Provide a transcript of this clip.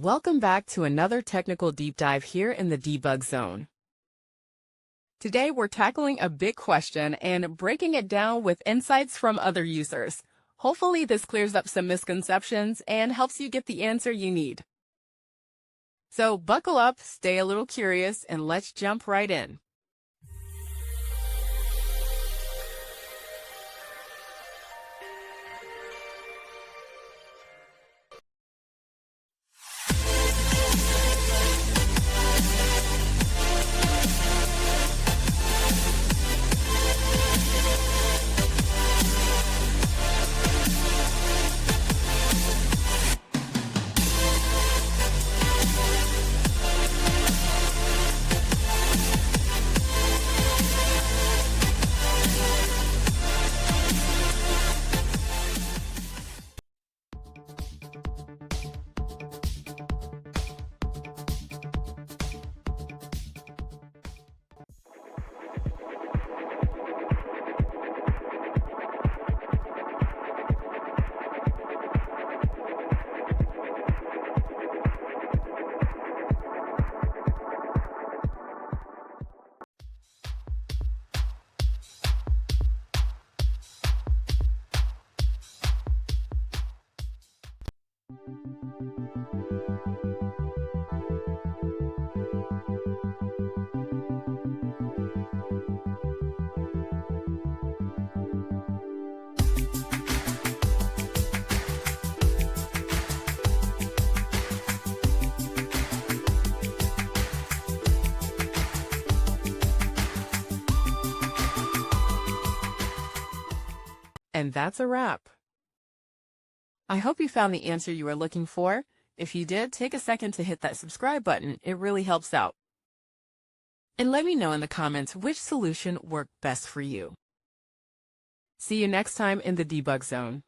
Welcome back to another technical deep dive here in the Debug Zone. Today we're tackling a big question and breaking it down with insights from other users. Hopefully this clears up some misconceptions and helps you get the answer you need. So buckle up, stay a little curious, and let's jump right in. And that's a wrap. I hope you found the answer you were looking for. If you did, take a second to hit that subscribe button. It really helps out. And let me know in the comments which solution worked best for you. See you next time in the Debug Zone.